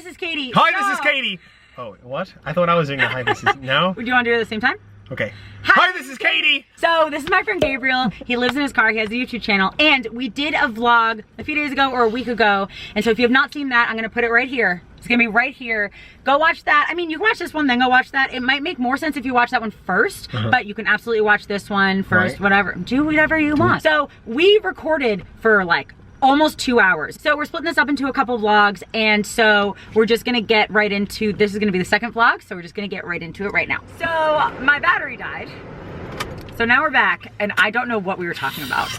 this is Katie. Hi, this is Katie. Oh, what? I thought I was doing the hi, this is... No? Do you want to do it at the same time? Okay. Hi, this is Katie. So this is my friend Gabriel. He lives in his car. He has a YouTube channel. And we did a vlog a few days ago or a week ago. And so if you have not seen that, I'm going to put it right here. It's going to be right here. Go watch that. I mean, you can watch this one, then go watch that. It might make more sense if you watch that one first. But you can absolutely watch this one first, whatever. Do whatever you want. So we recorded for like almost 2 hours. So we're splitting this up into a couple vlogs, and so we're just gonna get right into, this is gonna be the second vlog, so we're just gonna get right into it right now. So my battery died. So now we're back, and I don't know what we were talking about.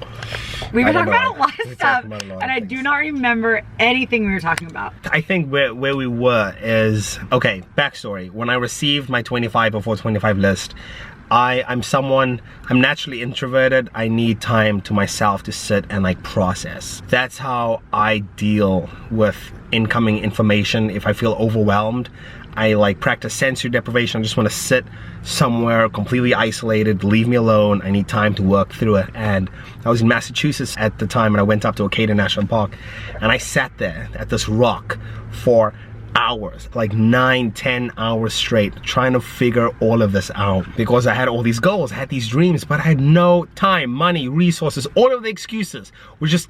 We were talking about a lot of stuff, and I do not remember anything we were talking about. I think where we were is, okay, backstory. When I received my 25 before 25 list, I'm naturally introverted. I need time to myself to sit and like process. That's how I deal with incoming information. If I feel overwhelmed, I like practice sensory deprivation. I just want to sit somewhere completely isolated, leave me alone. I need time to work through it. And I was in Massachusetts at the time, and I went up to Acadia National Park, and I sat there at this rock for hours, like 9-10 hours straight, trying to figure all of this out, because I had all these goals, I had these dreams, but I had no time, money, resources. All of the excuses were just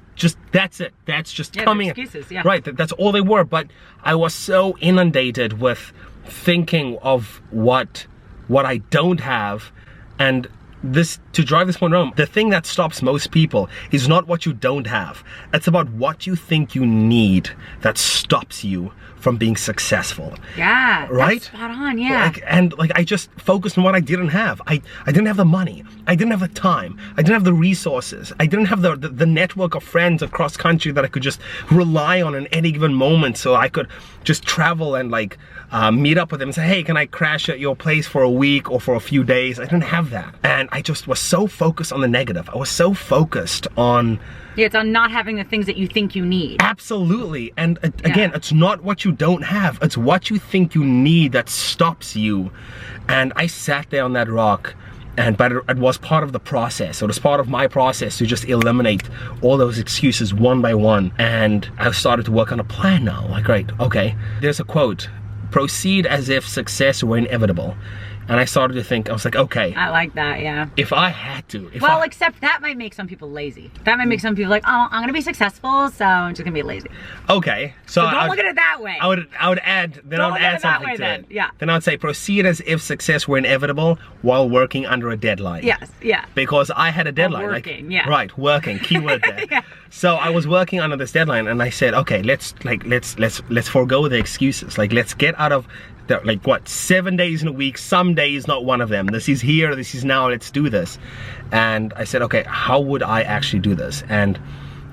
that's it. That's just coming. Excuses, yeah. Right, that's all they were. But I was so inundated with thinking of what I don't have, and this, to drive this point home, the thing that stops most people is not what you don't have. It's about what you think you need that stops you from being successful. Yeah, right? That's spot on, yeah. Like I just focused on what I didn't have. I didn't have the money. I didn't have the time. I didn't have the resources. I didn't have the network of friends across country that I could just rely on in any given moment, so I could just travel and like meet up with them and say, hey, can I crash at your place for a week or for a few days? I didn't have that. And I just was so focused on the negative. I was so focused on... Yeah, it's on not having the things that you think you need. Absolutely. And again, it's not what you don't have. It's what you think you need that stops you. And I sat there on that rock, but it was part of the process. It was part of my process to just eliminate all those excuses one by one. And I started to work on a plan now. Like, right, okay. There's a quote, proceed as if success were inevitable. And I started to think, I was like, okay. I like that, yeah. If I had to. Well, except that might make some people lazy. That might make some people like, oh, I'm gonna be successful, so I'm just gonna be lazy. Okay. So don't look at it that way. I would add, then I would add something to it. Yeah. Then I would say, proceed as if success were inevitable while working under a deadline. Yes, yeah. Because I had a deadline. Or working, like, yeah. Right, working, keyword there. Yeah. So I was working under this deadline, and I said, okay, let's forego the excuses. Like, let's get out of like what, 7 days in a week, some days not one of them. This is here, this is now, let's do this. And I said, okay, how would I actually do this? And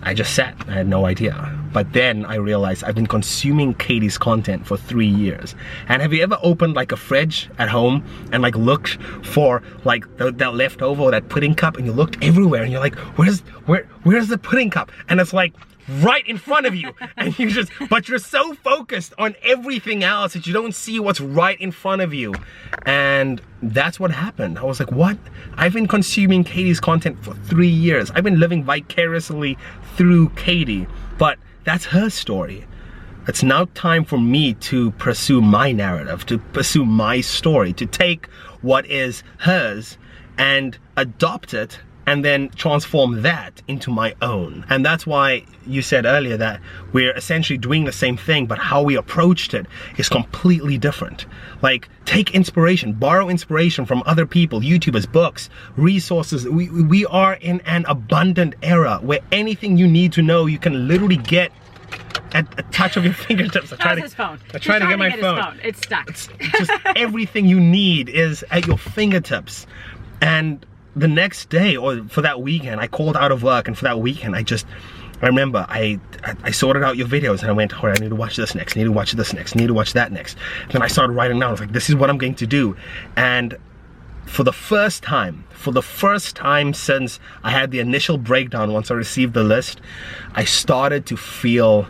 I just sat, I had no idea. But then I realized I've been consuming Katie's content for 3 years. And have you ever opened like a fridge at home and like looked for like that leftover or that pudding cup, and you looked everywhere and you're like, where's the pudding cup? And it's like right in front of you, and but you're so focused on everything else that you don't see what's right in front of you. And that's what happened. I was like, what? I've been consuming Katie's content for 3 years. I've been living vicariously through Katie, but that's her story. It's now time for me to pursue my narrative, to pursue my story, to take what is hers and adopt it, and then transform that into my own. And that's why you said earlier that we're essentially doing the same thing, but how we approached it is completely different. Like, take inspiration, borrow inspiration from other people, YouTubers, books, resources. We are in an abundant era where anything you need to know, you can literally get at a touch of your fingertips. I tried to get my phone. It's stuck. It's just everything you need is at your fingertips. And the next day, or for that weekend, I called out of work, and for that weekend, I remember I sorted out your videos, and I went, all right, I need to watch this next, need to watch this next, need to watch that next. And then I started writing down, I was like, this is what I'm going to do. And for the first time since I had the initial breakdown once I received the list, I started to feel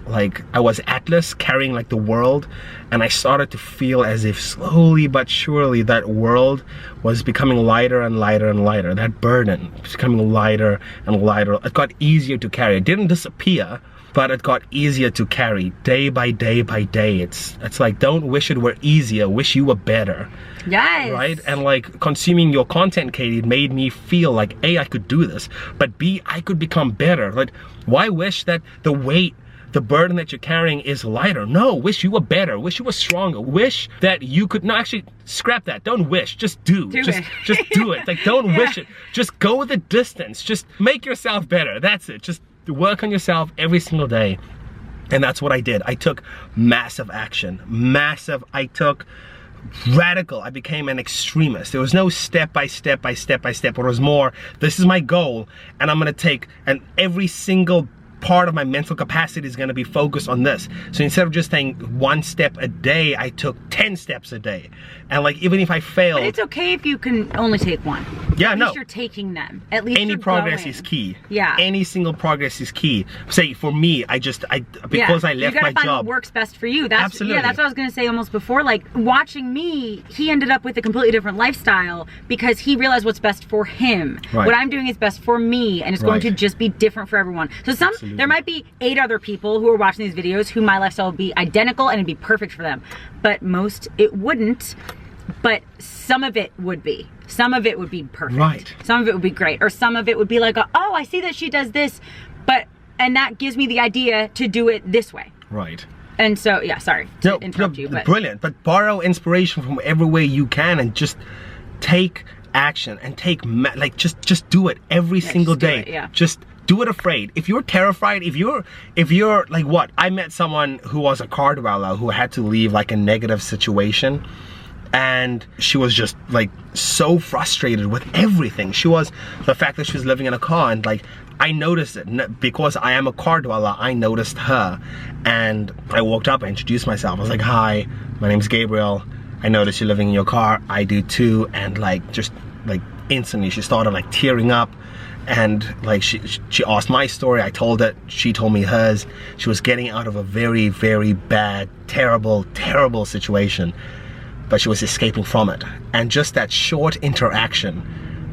like I was Atlas carrying like the world, and I started to feel as if slowly but surely that world was becoming lighter and lighter and lighter. That burden was becoming lighter and lighter. It got easier to carry. It didn't disappear, but it got easier to carry day by day by day. It's like, don't wish it were easier, wish you were better. Yes. Right? And like consuming your content, Katie, it made me feel like A, I could do this, but B, I could become better. Like, why wish that the weight, the burden that you're carrying is lighter? No, wish you were better, wish you were stronger, wish that you could, no, actually scrap that, don't wish, just do it. Just do it. Like, don't wish it, just go the distance, just make yourself better. That's it. Just work on yourself every single day. And that's what I did. I took massive action, I took radical. I became an extremist. There was no step by step by step by step. It was more, this is my goal, and I'm gonna take, and every single part of my mental capacity is going to be focused on this. So instead of just saying 1 step a day, I took 10 steps a day. And like, even if I failed, but it's okay if you can only take 1. Yeah, at no, least you're taking them. At least any you're progress going. is key. Yeah, any single progress is key. Say for me, because I left my find job. What works best for you. That's absolutely. Yeah, that's what I was gonna say almost before. Like, watching me, he ended up with a completely different lifestyle because he realized what's best for him. Right. What I'm doing is best for me, and it's going to just be different for everyone. So there might be 8 other people who are watching these videos who my lifestyle would be identical and it'd be perfect for them, but most it wouldn't. But some of it would be. Some of it would be perfect. Right. Some of it would be great, or some of it would be like, oh, I see that she does this, and that gives me the idea to do it this way. Right. And so, yeah, sorry to interrupt you, but brilliant. But borrow inspiration from everywhere you can, and just take action and take just do it every single day. Just do it afraid. If you're terrified, if you're like, what, I met someone who was a car dweller who had to leave like a negative situation, and she was just like so frustrated with everything. She was, the fact that she was living in a car, and like, I noticed it because I am a car dweller. I noticed her, and I walked up, I introduced myself. I was like, hi, my name's Gabriel. I noticed you're living in your car. I do too. And like, just like instantly she started like tearing up, and like she asked my story. I told it, she told me hers. She was getting out of a very, very bad, terrible situation, but she was escaping from it. And just that short interaction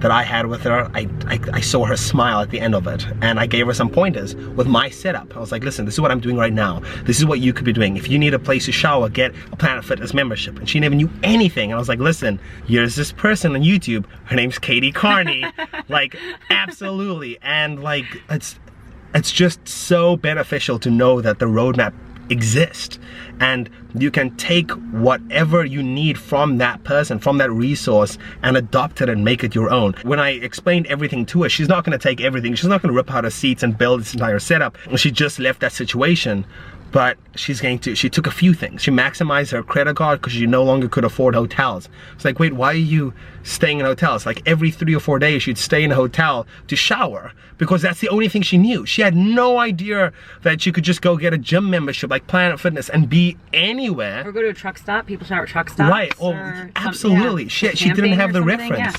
that I had with her, I saw her smile at the end of it, and I gave her some pointers with my setup. I was like, listen, this is what I'm doing right now. This is what you could be doing. If you need a place to shower, get a Planet Fitness membership. And she never knew anything. And I was like, listen, here's this person on YouTube. Her name's Katie Carney. Like, absolutely. And like, it's just so beneficial to know that the roadmap exists, and you can take whatever you need from that person, from that resource, and adopt it and make it your own. When I explained everything to her, she's not going to take everything. She's not going to rip out her seats and build this entire setup. She just left that situation, but she took a few things. She maximized her credit card because she no longer could afford hotels. It's like, wait, why are you staying in hotels? Like every 3 or 4 days she'd stay in a hotel to shower, because that's the only thing she knew. She had no idea that she could just go get a gym membership like Planet Fitness and be anywhere. Or go to a truck stop. People shower at truck stops. Right. Oh, absolutely. Yeah. She didn't have the reference. Yeah.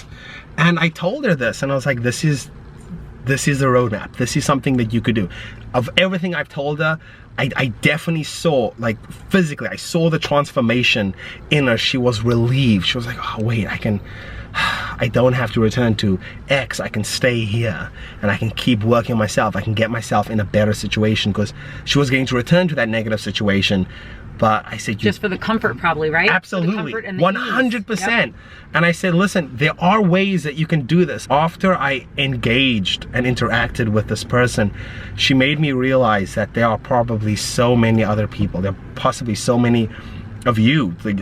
And I told her this, and I was like, this is the roadmap. This is something that you could do. Of everything I've told her, I definitely saw, like physically, I saw the transformation in her. She was relieved. She was like, oh wait, I don't have to return to X. I can stay here, and I can keep working on myself. I can get myself in a better situation, because she was going to return to that negative situation. But I said, just for the comfort, probably, right? Absolutely, 100%. Yep. And I said, listen, there are ways that you can do this. After I engaged and interacted with this person, she made me realize that there are probably so many other people. There are possibly so many of you, like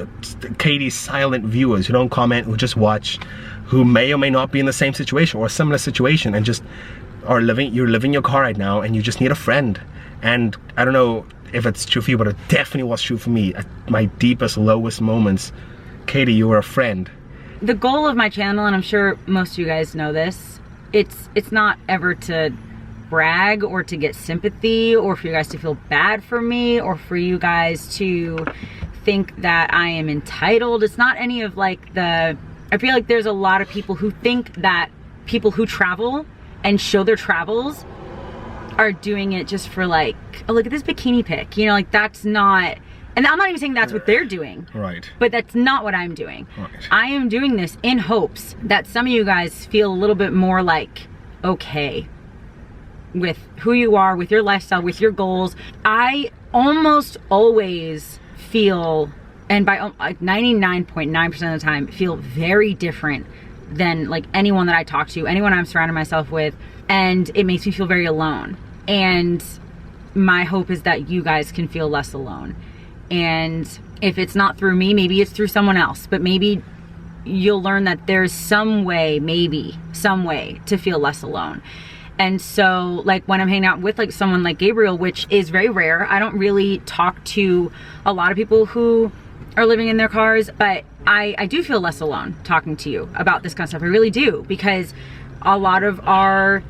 Katie's silent viewers who don't comment, who just watch, who may or may not be in the same situation or a similar situation, and just are you're living your car right now, and you just need a friend. And I don't know if it's true for you, but it definitely was true for me. At my deepest, lowest moments, Katie, you were a friend. The goal of my channel, and I'm sure most of you guys know this, it's not ever to brag or to get sympathy, or for you guys to feel bad for me, or for you guys to think that I am entitled. It's not any of like I feel like there's a lot of people who think that people who travel and show their travels are doing it just for like, oh, look at this bikini pic, you know, like that's not, and I'm not even saying that's what they're doing, right? But that's not what I'm doing. Right. I am doing this in hopes that some of you guys feel a little bit more like, okay, with who you are, with your lifestyle, with your goals. I almost always feel, and by like 99.9% of the time, feel very different than like anyone that I talk to, anyone I'm surrounding myself with, and it makes me feel very alone. And my hope is that you guys can feel less alone. And if it's not through me, maybe it's through someone else, but maybe you'll learn that there's some way, maybe some way to feel less alone. And so like when I'm hanging out with like someone like Gabriel, which is very rare, I don't really talk to a lot of people who are living in their cars, but I do feel less alone talking to you about this kind of stuff. I really do, because a lot of our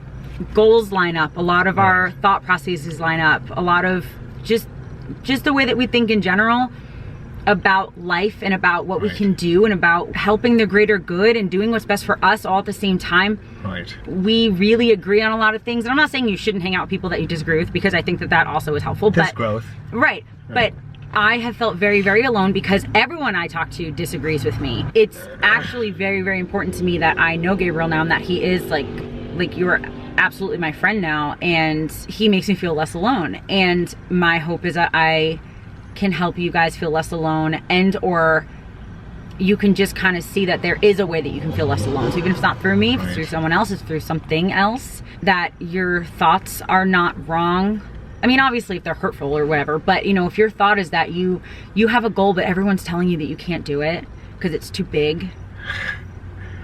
goals line up, a lot of our thought processes line up, a lot of just the way that we think in general about life and about what we can do and about helping the greater good and doing what's best for us all at the same time. We really agree on a lot of things. And I'm not saying you shouldn't hang out with people that you disagree with, because I think that also is helpful. That's growth. Right. But I have felt very, very alone because everyone I talk to disagrees with me. It's actually very, very important to me that I know Gabriel now and that he is like you're absolutely my friend now, and he makes me feel less alone. And my hope is that I can help you guys feel less alone, and or you can just kind of see that there is a way that you can feel less alone. So even if it's not through me, if it's through someone else, it's through something else, that your thoughts are not wrong. I mean, obviously if they're hurtful or whatever, but you know, if your thought is that you have a goal but everyone's telling you that you can't do it because it's too big,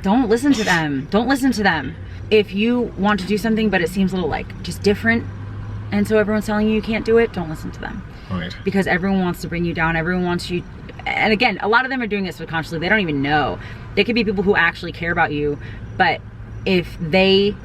don't listen to them. Don't listen to them. If you want to do something but it seems a little like just different, and so everyone's telling you can't do it, don't listen to them. Because everyone wants to bring you down, everyone wants you, and again, a lot of them are doing it subconsciously, they don't even know. They could be people who actually care about you, but if they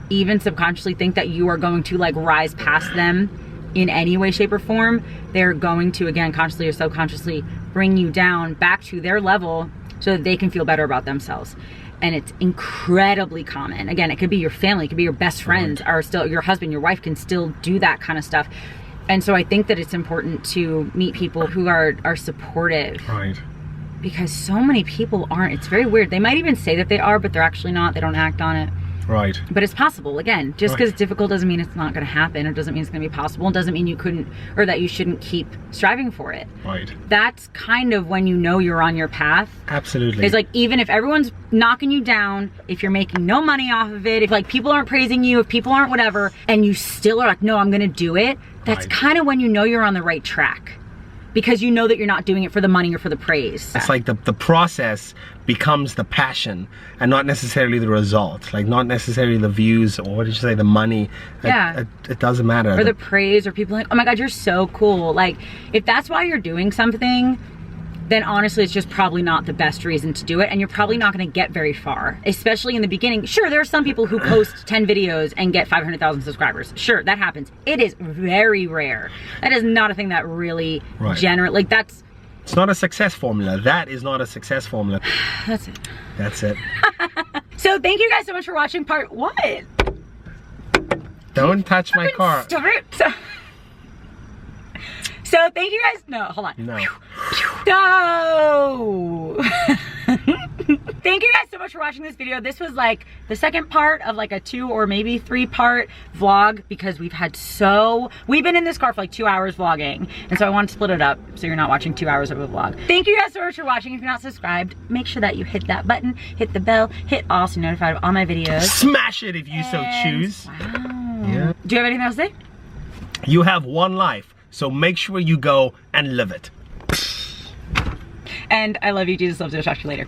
even subconsciously think that you are going to like rise past them in any way, shape, or form, they're going to, again, consciously or subconsciously bring you down back to their level so that they can feel better about themselves. And it's incredibly common. Again, it could be your family, it could be your best friends, or still your husband, your wife can still do that kind of stuff. And so I think that it's important to meet people who are supportive. Because so many people aren't. It's very weird. They might even say that they are, but they're actually not. They don't act on it. But it's possible. Again, just because it's difficult doesn't mean it's not going to happen, or doesn't mean it's going to be possible. It doesn't mean you couldn't, or that you shouldn't keep striving for it. That's kind of when you know you're on your path. Absolutely. It's like, even if everyone's knocking you down, if you're making no money off of it, if like people aren't praising you, if people aren't whatever, and you still are like, no, I'm going to do it. That's kind of when you know you're on the right track. Because you know that you're not doing it for the money or for the praise. It's like the process becomes the passion and not necessarily the result. Like not necessarily the views, or what did you say, the money. It doesn't matter. Or the praise, or people like, oh my God, you're so cool. Like if that's why you're doing something, then honestly it's just probably not the best reason to do it, and you're probably not going to get very far, especially in the beginning. Sure, there are some people who post 10 videos and get 500,000 subscribers. Sure, that happens. It is very rare. That is not a thing that really generally, like that's... It's not a success formula. That is not a success formula. That's it. That's it. So thank you guys so much for watching part one. Don't touch my car. Stop it. So thank you guys. No, hold on. No. No. Thank you guys so much for watching this video. This was like the second part of like a 2 or maybe 3 part vlog, because we've been in this car for like 2 hours vlogging, and so I want to split it up so you're not watching 2 hours of a vlog. Thank you guys so much for watching. If you're not subscribed, make sure that you hit that button, hit the bell, hit all so you're notified of all my videos. Smash it if you so choose. Wow. Yeah. Do you have anything else to say? You have one life, so make sure you go and live it. And I love you. Jesus loves you. I'll talk to you later.